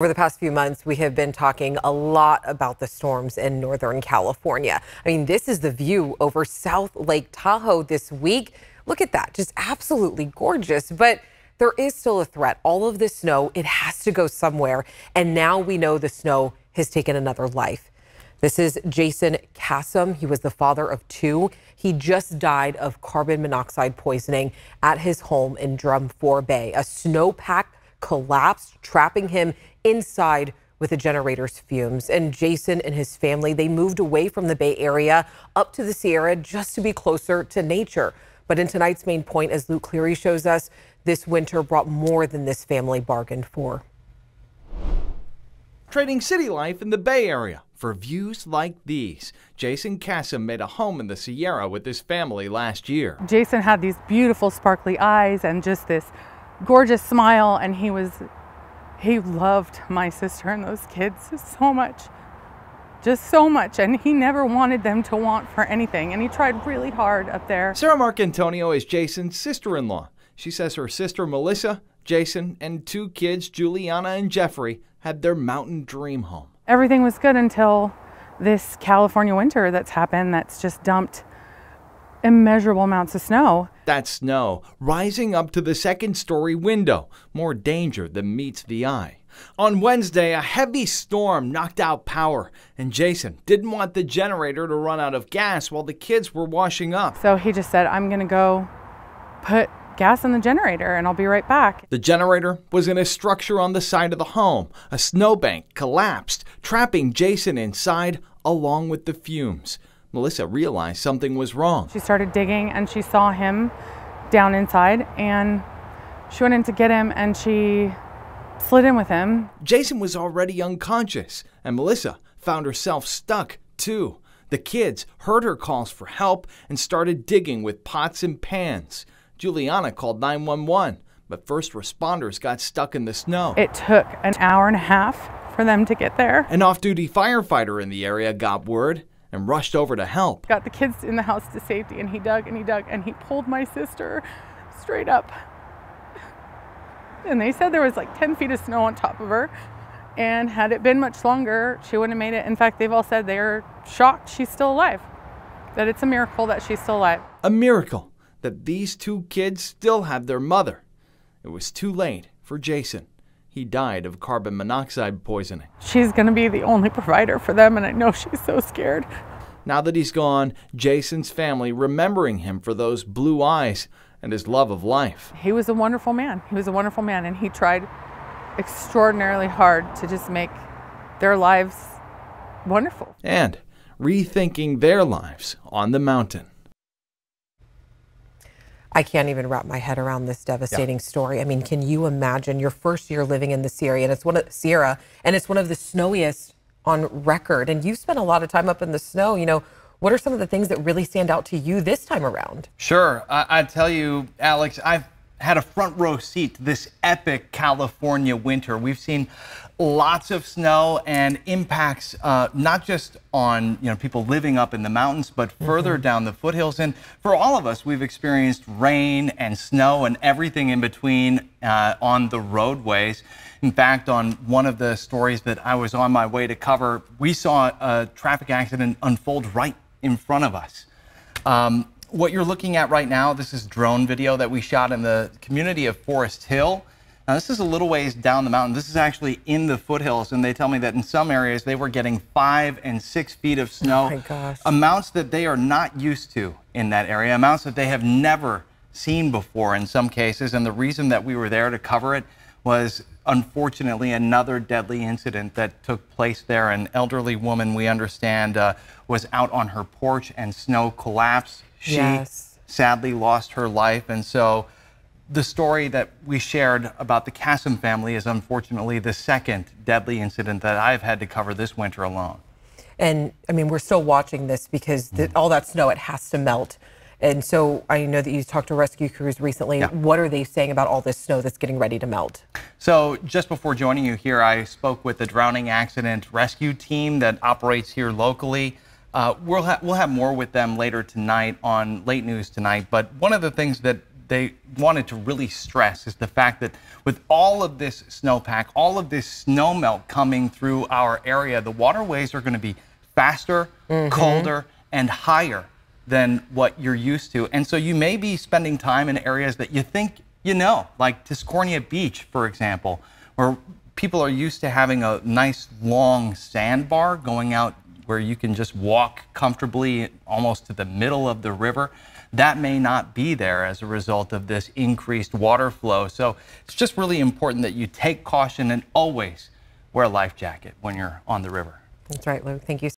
Over the past few months, we have been talking a lot about the storms in Northern California. I mean, this is the view over South Lake Tahoe this week. Look at that, just absolutely gorgeous. But there is still a threat. All of this snow, it has to go somewhere. And now we know the snow has taken another life. This is Jason Kassem. He was the father of two. He just died of carbon monoxide poisoning at his home in Drum 4 Bay. A snowpack collapsed, trapping him inside with the generator's fumes. And Jason and his family, they moved away from the Bay Area up to the Sierra just to be closer to nature. But in tonight's main point, as Luke Cleary shows us, this winter brought more than this family bargained for. Trading city life in the Bay Area for views like these. Jason Kassem made a home in the Sierra with his family last year. Jason had these beautiful sparkly eyes and just this gorgeous smile, and he loved my sister and those kids so much, just so much, and he never wanted them to want for anything, and he tried really hard up there. Sarah Marcantonio is Jason's sister-in-law. She says her sister Melissa, Jason, and two kids, Juliana and Jeffrey, had their mountain dream home. Everything was good until this California winter that's happened, that's just dumped immeasurable amounts of snow. That snow rising up to the second-story window, more danger than meets the eye. On Wednesday, a heavy storm knocked out power, and Jason didn't want the generator to run out of gas while the kids were washing up. So he just said, I'm gonna go put gas in the generator and I'll be right back. The generator was in a structure on the side of the home. A snowbank collapsed, trapping Jason inside along with the fumes. Melissa realized something was wrong. She started digging and she saw him down inside, and she went in to get him and she slid in with him. Jason was already unconscious, and Melissa found herself stuck too. The kids heard her calls for help and started digging with pots and pans. Juliana called 911, but first responders got stuck in the snow. It took an hour and a half for them to get there. An off-duty firefighter in the area got word and rushed over to help. Got the kids in the house to safety, and he dug and he dug and he pulled my sister straight up. And they said there was like 10 feet of snow on top of her, and had it been much longer, she wouldn't have made it. In fact, they've all said they're shocked she's still alive, that it's a miracle that she's still alive. A miracle that these two kids still have their mother. It was too late for Jason. He died of carbon monoxide poisoning. She's going to be the only provider for them, and I know she's so scared. Now that he's gone, Jason's family remembering him for those blue eyes and his love of life. He was a wonderful man. He was a wonderful man, and he tried extraordinarily hard to just make their lives wonderful. And rethinking their lives on the mountain. I can't even wrap my head around this devastating story. I mean, can you imagine your first year living in the Sierra, and it's one of the snowiest on record, and you've spent a lot of time up in the snow. You know, what are some of the things that really stand out to you this time around? Sure. I tell you, Alex, I've had a front row seat to this epic California winter. We've seen lots of snow and impacts, not just on people living up in the mountains, but further down the foothills. And for all of us, we've experienced rain and snow and everything in between on the roadways. In fact, on one of the stories that I was on my way to cover, we saw a traffic accident unfold right in front of us. What you're looking at right now, this is drone video that we shot in the community of Forest Hill. Now, this is a little ways down the mountain. This is actually in the foothills, and they tell me that in some areas they were getting 5 and 6 feet of snow. Oh my gosh. Amounts that they are not used to in that area, amounts that they have never seen before in some cases. And the reason that we were there to cover it was, unfortunately, another deadly incident that took place there. An elderly woman, we understand, was out on her porch and snow collapsed. She sadly lost her life. And so the story that we shared about the Kassem family is unfortunately the second deadly incident that I've had to cover this winter alone. And I mean, we're still watching this because all that snow, it has to melt. And so I know that you talked to rescue crews recently. Yeah. What are they saying about all this snow that's getting ready to melt? So just before joining you here, I spoke with the drowning accident rescue team that operates here locally. We'll have more with them later tonight on Late News Tonight. But one of the things that they wanted to really stress is the fact that with all of this snowpack, all of this snowmelt coming through our area, the waterways are going to be faster, colder, and higher than what you're used to. And so you may be spending time in areas that you think you know, like Tiscornia Beach, for example, where people are used to having a nice long sandbar going out where you can just walk comfortably almost to the middle of the river. That may not be there as a result of this increased water flow. So it's just really important that you take caution and always wear a life jacket when you're on the river. That's right, Lou. Thank you.